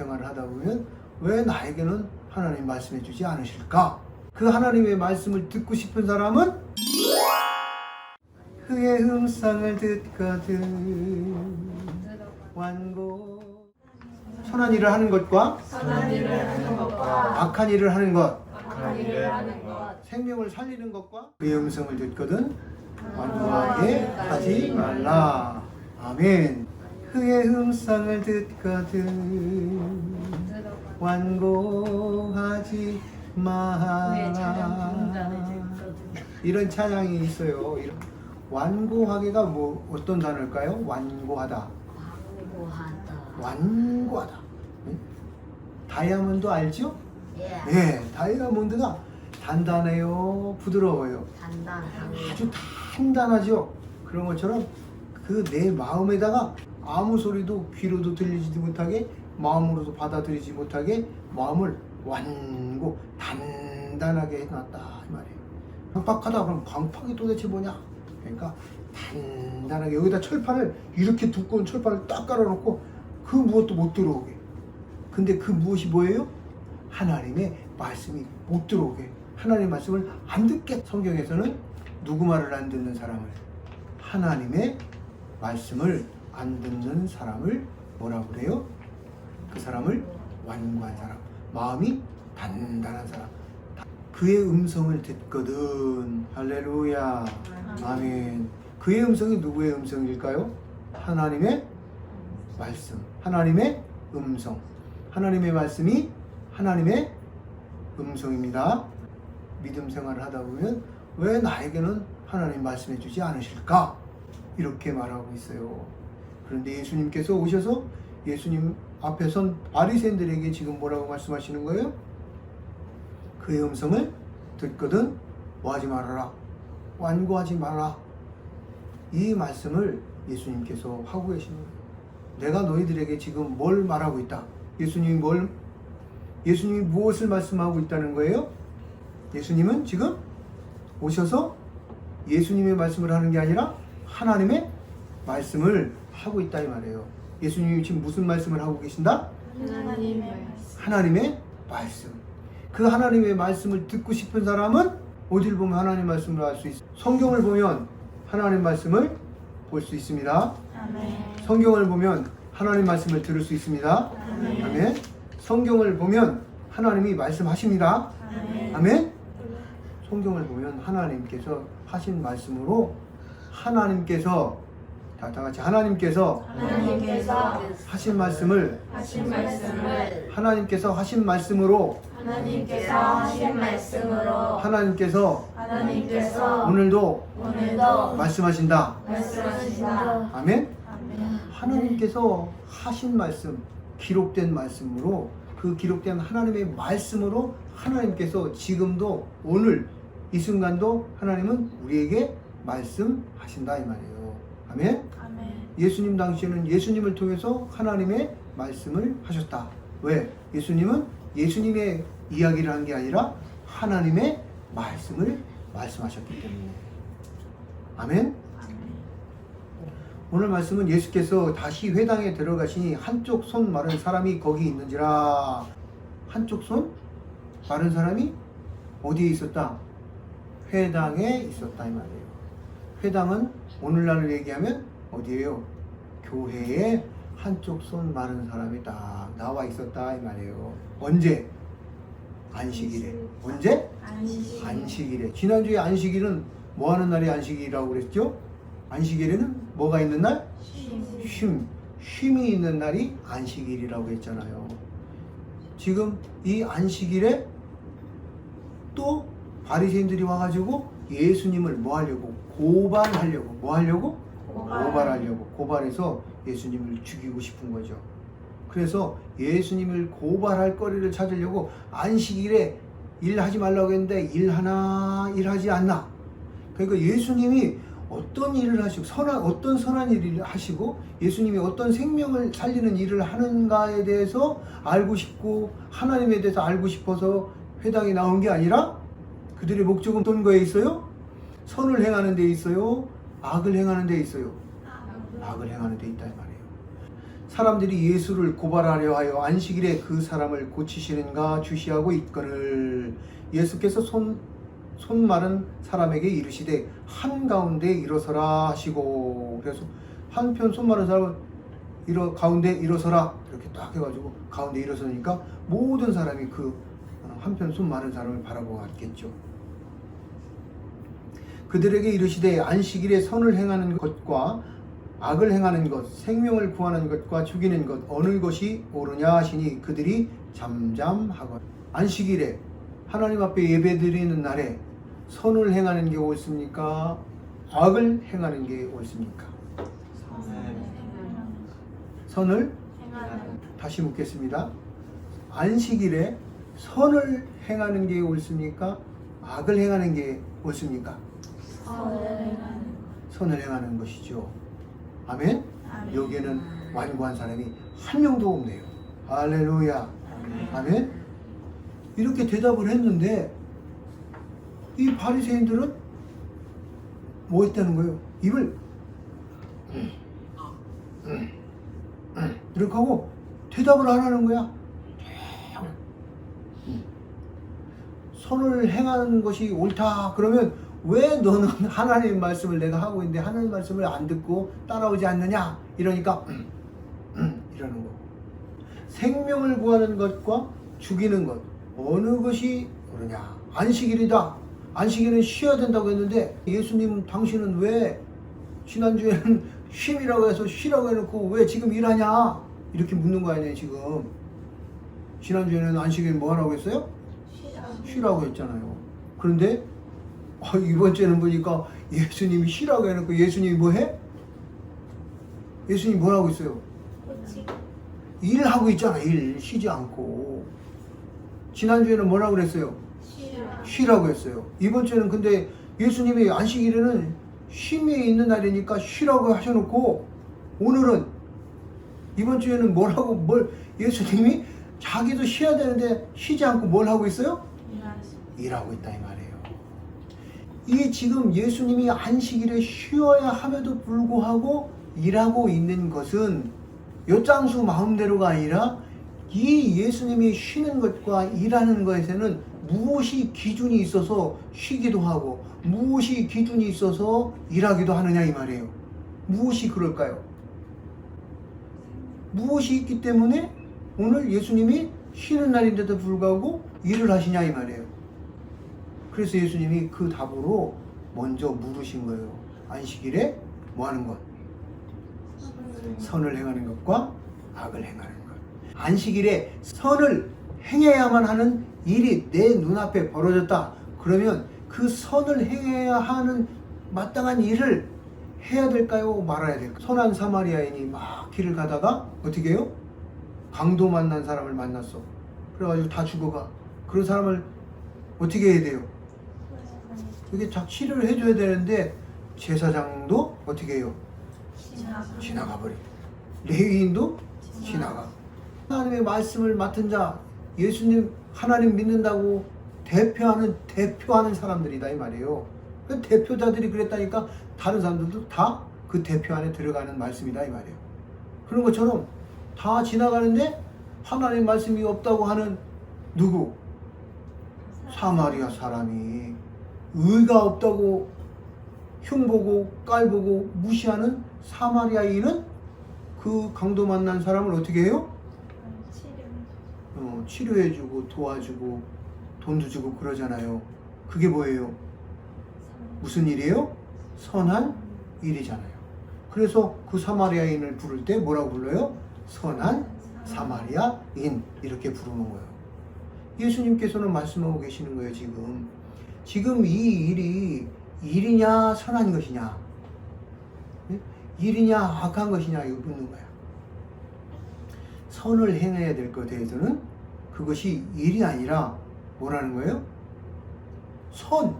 생활을 하다 보면 왜 나에게는 하나님 말씀해 주지 않으실까? 그 하나님의 말씀을 듣고 싶은 사람은 그의 음성을 듣거든 완고. 선한 일을 하는 것과 악한 일을 하는 것, 생명을 살리는 것과 그의 음성을 듣거든 완고하게 하지 말라. 아멘. 그의 음성을 듣거든 완고하지 마라. 이런 찬양이 있어요. 완고하게가 뭐 어떤 단어일까요? 완고하다. 완고하다. 다이아몬드 알죠? 네, 다이아몬드가 단단해요, 부드러워요. 아주 단단하죠. 그런 것처럼 그 내 마음에다가 아무 소리도 귀로도 들리지도 못하게, 마음으로도 받아들이지 못하게 마음을 완고 단단하게 해놨다 이 말이에요. 강팍하다 그럼 강팍이 도대체 뭐냐? 그러니까 단단하게 여기다 철판을, 이렇게 두꺼운 철판을 딱 깔아놓고 그 무엇도 못 들어오게. 근데 그 무엇이 뭐예요? 하나님의 말씀이 못 들어오게, 하나님의 말씀을 안 듣게. 성경에서는 누구 말을 안 듣는 사람을, 하나님의 말씀을 안 듣는 사람을 뭐라고 그래요? 그 사람을 완고한 사람, 마음이 단단한 사람, 그의 음성을 듣거든. 할렐루야. 아멘. 그의 음성이 누구의 음성일까요? 하나님의 말씀, 하나님의 음성. 하나님의 말씀이 하나님의 음성입니다. 믿음 생활을 하다 보면 왜 나에게는 하나님 말씀해 주지 않으실까? 이렇게 말하고 있어요. 그런데 예수님께서 오셔서 예수님 앞에 선 바리새인들에게 지금 뭐라고 말씀하시는 거예요? 그의 음성을 듣거든 뭐하지 말아라, 완고하지 마라. 이 말씀을 예수님께서 하고 계시는 거예요. 내가 너희들에게 지금 뭘 말하고 있다? 예수님이 무엇을 말씀하고 있다는 거예요? 예수님은 지금 오셔서 예수님의 말씀을 하는 게 아니라 하나님의 말씀을 하고 있다 이 말이에요. 예수님이 지금 무슨 말씀을 하고 계신다? 하나님의 말씀. 그 하나님의 말씀을 듣고 싶은 사람은 어디를 보면 하나님 말씀을 알 수 있어요? 성경을 보면 하나님 말씀을 볼 수 있습니다. 아멘. 성경을 보면 하나님 말씀을 들을 수 있습니다. 아멘. 아멘. 성경을 보면 하나님이 말씀하십니다. 아멘. 아멘. 성경을 보면 하나님께서 하신 말씀으로 하나님께서 다 같이 하나님께서 하신 말씀을 하나님께서 하신 말씀으로 하나님께서 오늘도 말씀하신다. 아멘. 하나님께서 하신 말씀, 기록된 말씀으로, 그 기록된 하나님의 말씀으로 하나님께서 지금도 오늘 이 순간도 하나님은 우리에게 말씀하신다 이 말이에요. 아멘. 예수님 당시에는 예수님을 통해서 하나님의 말씀을 하셨다. 왜? 예수님은 예수님의 이야기를 한 게 아니라 하나님의 말씀을 말씀하셨기 때문에. 아멘. 오늘 말씀은 예수께서 다시 회당에 들어가시니 한쪽 손 마른 사람이 거기 있는지라. 한쪽 손 마른 사람이 어디에 있었다? 회당에 있었다 이 말이에요. 회당은 오늘날로 얘기하면 어디예요? 교회에 한쪽 손 마른 사람이 딱 나와 있었다 이 말이에요. 언제? 안식일에. 언제? 안식일에. 지난주에 안식일은 뭐 하는 날이 안식일이라고 그랬죠? 안식일에는 뭐가 있는 날? 쉼이 있는 날이 안식일이라고 했잖아요. 지금 이 안식일에 또 바리새인들이 와가지고 예수님을 뭐 하려고? 고발하려고. 뭐 하려고? 고발하려고. 고발해서 예수님을 죽이고 싶은 거죠. 그래서 예수님을 고발할 거리를 찾으려고 안식일에 일하지 말라고 했는데 일하지 않나. 그러니까 예수님이 어떤 일을 하시고 어떤 선한 일을 하시고 예수님이 어떤 생명을 살리는 일을 하는가에 대해서 알고 싶고 하나님에 대해서 알고 싶어서 회당에 나온 게 아니라 그들의 목적은 어떤 거에 있어요? 선을 행하는 데 있어요? 악을 행하는 데 있어요? 악을 행하는 데 있다 이 말이에요. 사람들이 예수를 고발하려 하여 안식일에 그 사람을 고치시는가 주시하고 있거늘 예수께서 손 마른 사람에게 이르시되 한가운데 일어서라 하시고, 그래서 한편 손 마른 사람은 가운데 일어서라 이렇게 딱 해가지고 가운데 일어서니까 모든 사람이 그 한편 손 마른 사람을 바라보고 갔겠죠. 그들에게 이르시되 안식일에 선을 행하는 것과 악을 행하는 것, 생명을 구하는 것과 죽이는 것 어느 것이 옳으냐 하시니 그들이 잠잠하고. 안식일에 하나님 앞에 예배드리는 날에 선을 행하는 게 옳습니까? 악을 행하는 게 옳습니까? 선을 다시 묻겠습니다. 안식일에 선을 행하는 게 옳습니까? 악을 행하는 게 옳습니까? 선을 행하는 것이죠. 아멘? 여기에는 완고한 사람이 한 명도 없네요. 할렐루야. 아멘? 이렇게 대답을 했는데 이 바리새인들은 뭐 했다는 거예요? 입을 이렇게 하고 대답을 안 하는 거야. 선을 행하는 것이 옳다 그러면 왜 너는 하나님 말씀을 내가 하고 있는데 하나님 말씀을 안 듣고 따라오지 않느냐 이러니까 이러는 거. 생명을 구하는 것과 죽이는 것 어느 것이 옳으냐. 안식일이다. 안식일은 쉬어야 된다고 했는데 예수님 당신은 왜 지난주에는 쉼이라고 해서 쉬라고 해놓고 왜 지금 일하냐 이렇게 묻는 거 아니에요. 지금 지난주에는 안식일 뭐 하라고 했어요? 쉬라고 했잖아요. 그런데 이번 주에는 보니까 예수님이 쉬라고 해놓고 예수님이 뭐 해? 예수님이 뭐라고 했어요? 일하고 있잖아. 일 쉬지 않고. 지난주에는 뭐라고 그랬어요? 쉬라고 했어요. 이번 주에는 근데 예수님이 안식일에는 쉼이 있는 날이니까 쉬라고 하셔놓고 오늘은 이번 주에는 예수님이 자기도 쉬어야 되는데 쉬지 않고 뭘 하고 있어요? 일하고 있다 이 말이에요. 이 지금 예수님이 안식일에 쉬어야 함에도 불구하고 일하고 있는 것은 엿장수 마음대로가 아니라 이 예수님이 쉬는 것과 일하는 것에는 무엇이 기준이 있어서 쉬기도 하고 무엇이 기준이 있어서 일하기도 하느냐 이 말이에요. 무엇이 그럴까요? 무엇이 있기 때문에 오늘 예수님이 쉬는 날인데도 불구하고 일을 하시냐 이 말이에요. 그래서 예수님이 그 답으로 먼저 물으신 거예요. 안식일에 뭐 하는 것? 선을 행하는 것과 악을 행하는 것. 안식일에 선을 행해야만 하는 일이 내 눈앞에 벌어졌다. 그러면 그 선을 행해야 하는 마땅한 일을 해야 될까요? 말아야 될까요? 선한 사마리아인이 막 길을 가다가 어떻게 해요? 강도 만난 사람을 만났어. 그래가지고 다 죽어가. 그런 사람을 어떻게 해야 돼요? 이게 다 치료를 해줘야 되는데 제사장도 어떻게 해요? 지나가 버려. 레위인도 지나가. 하나님의 말씀을 맡은 자, 예수님 하나님 믿는다고 대표하는 사람들이다 이 말이에요. 대표자들이 그랬다니까 다른 사람들도 다 그 대표 안에 들어가는 말씀이다 이 말이에요. 그런 것처럼 다 지나가는데 하나님 말씀이 없다고 하는 누구? 사마리아 사람이 의가 없다고 흉보고 깔보고 무시하는 사마리아인은 그 강도 만난 사람을 어떻게 해요? 치료해주고 도와주고 돈도 주고 그러잖아요. 그게 뭐예요? 무슨 일이에요? 선한 일이잖아요. 그래서 그 사마리아인을 부를 때 뭐라고 불러요? 선한 사마리아인 이렇게 부르는 거예요. 예수님께서는 말씀하고 계시는 거예요. 지금 이 일이 일이냐 선한 것이냐, 일이냐 악한 것이냐 이거 묻는 거야. 선을 행해야 될 것에 대해서는 그것이 일이 아니라 뭐라는 거예요? 선.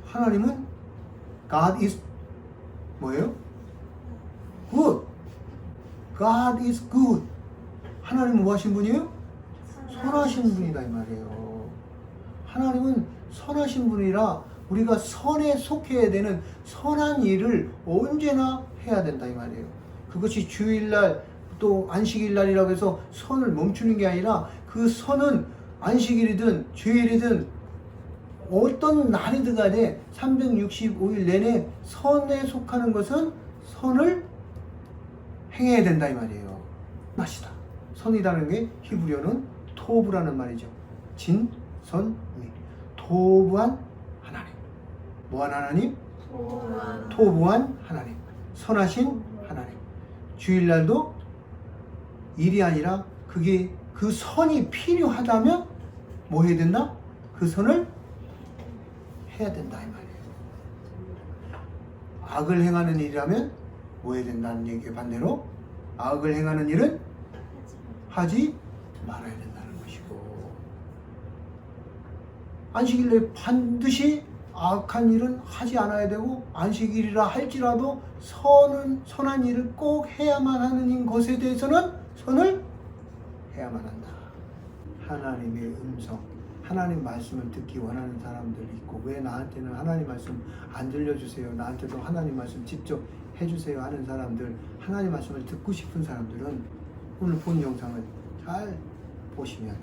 하나님은 God is 뭐예요? Good. God is good. 하나님은 뭐 하신 분이에요? 선하신 분이다 이 말이에요. 하나님은 선하신 분이라 우리가 선에 속해야 되는 선한 일을 언제나 해야 된다 이 말이에요. 그것이 주일날 또 안식일날이라고 해서 선을 멈추는 게 아니라 그 선은 안식일이든 주일이든 어떤 날이든 간에 365일 내내 선에 속하는 것은 선을 행해야 된다 이 말이에요. 맛이다. 선이라는 게 히브리어는 토브라는 말이죠. 진, 선, 미. 토부한 하나님. 뭐한 하나님? 토부한 하나님. 선하신 하나님. 주일날도 일이 아니라 그게 그 선이 필요하다면 뭐 해야 된다? 그 선을 해야 된다 이 말이에요. 악을 행하는 일이라면 뭐 해야 된다는 얘기예요. 반대로 악을 행하는 일은 하지 말아야 된다는 것이고, 안식일에 반드시 악한 일은 하지 않아야 되고 안식일이라 할지라도 선한 일을 꼭 해야만 하는 것에 대해서는 선을 해야만 한다. 하나님의 음성, 하나님 말씀을 듣기 원하는 사람들이 있고, 왜 나한테는 하나님 말씀 안 들려주세요, 나한테도 하나님 말씀 직접 해주세요 하는 사람들, 하나님 말씀을 듣고 싶은 사람들은 오늘 본 영상을 잘 보시면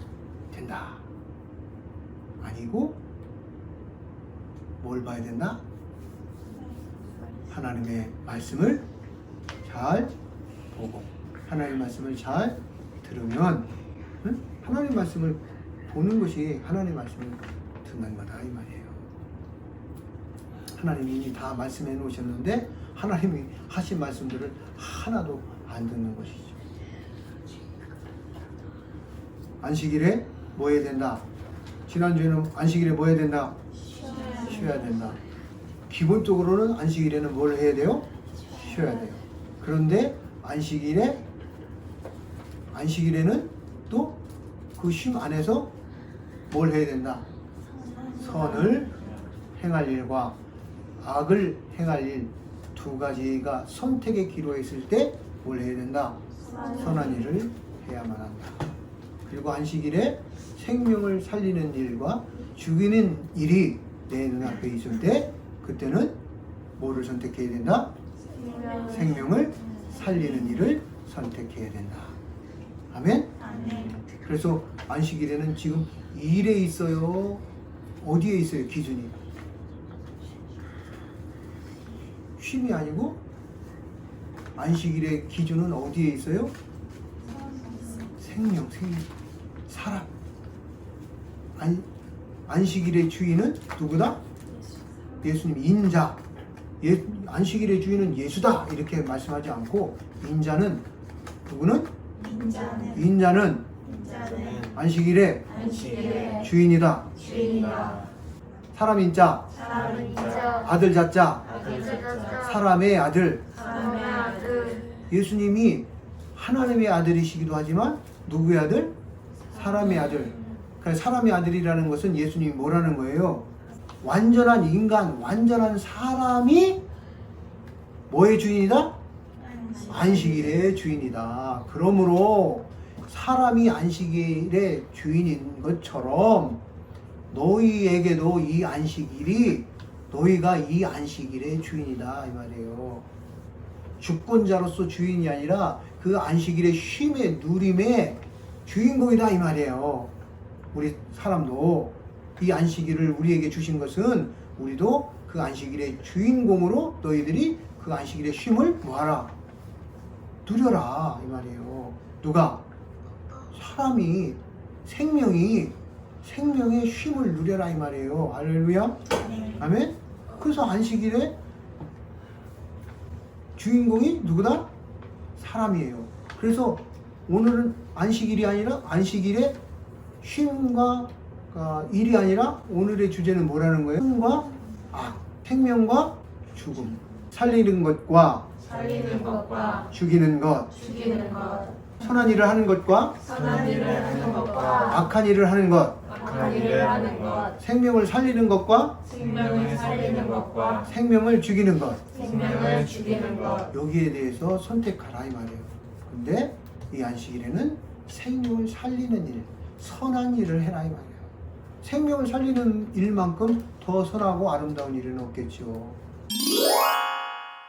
된다. 아니고 뭘 봐야 된다? 하나님의 말씀을 잘 보고 하나님 말씀을 잘 들으면, 응? 하나님 말씀을 보는 것이 하나님 말씀을 듣는 거다 이 말이에요. 하나님이 이미 다 말씀해 놓으셨는데 하나님이 하신 말씀들을 하나도 안 듣는 것이죠. 안식일에 뭐 해야 된다? 지난주에는 안식일에 뭐 해야 된다? 쉬어야 된다. 기본적으로는 안식일에는 뭘 해야 돼요? 쉬어야 돼요. 그런데 안식일에는 또 그 쉼 안에서 뭘 해야 된다? 선을 행할 일과 악을 행할 일 두 가지가 선택의 기로에 있을 때 뭘 해야 된다? 선한 일을 해야만 한다. 그리고 안식일에 생명을 살리는 일과 죽이는 일이 내 눈앞에 있을 때 그때는 뭐를 선택해야 된다? 생명을 살리는 일을 선택해야 된다. 아멘? 그래서 안식일에는 지금 일에 있어요? 어디에 있어요? 기준이? 쉼이 아니고 안식일의 기준은 어디에 있어요? 생명, 사람. 안식일의 주인은 누구다? 예수님. 인자. 안식일의 주인은 예수다 이렇게 말씀하지 않고, 인자는 누구는? 인자는 안식일의 주인이다. 사람 인자, 아들 자자, 사람의 아들. 예수님이 하나님의 아들이시기도 하지만 누구의 아들? 사람의 아들. 그러니까 사람의 아들이라는 것은 예수님이 뭐라는 거예요? 완전한 인간, 완전한 사람이 뭐의 주인이다? 안식일의 주인이다. 그러므로 사람이 안식일의 주인인 것처럼 너희에게도 이 안식일이, 너희가 이 안식일의 주인이다 이 말이에요. 주권자로서 주인이 아니라 그 안식일의 쉼의 누림의 주인공이다 이 말이에요. 우리 사람도 이 안식일을 우리에게 주신 것은 우리도 그 안식일의 주인공으로 너희들이 그 안식일의 쉼을 뭐하라? 누려라 이 말이에요. 누가? 사람이, 생명의 쉼을 누려라 이 말이에요. 할렐루야. 아멘. 그래서 안식일에 주인공이 누구다? 사람이에요. 그래서 오늘은 안식일이 아니라 안식일에 쉼과 일이 아니라 오늘의 주제는 뭐라는 거예요? 생과 악, 생명과 죽음, 살리는 것과 죽이는 것, 선한 일을 하는 것과 악한 일을 하는 것, 생명을 살리는 것과 생명을 죽이는 것, 여기에 대해서 선택하라 이 말이에요. 근데 이 안식일에는 생명을 살리는 일, 선한 일을 해라 이 말이에요. 생명을 살리는 일만큼 더 선하고 아름다운 일은 없겠죠.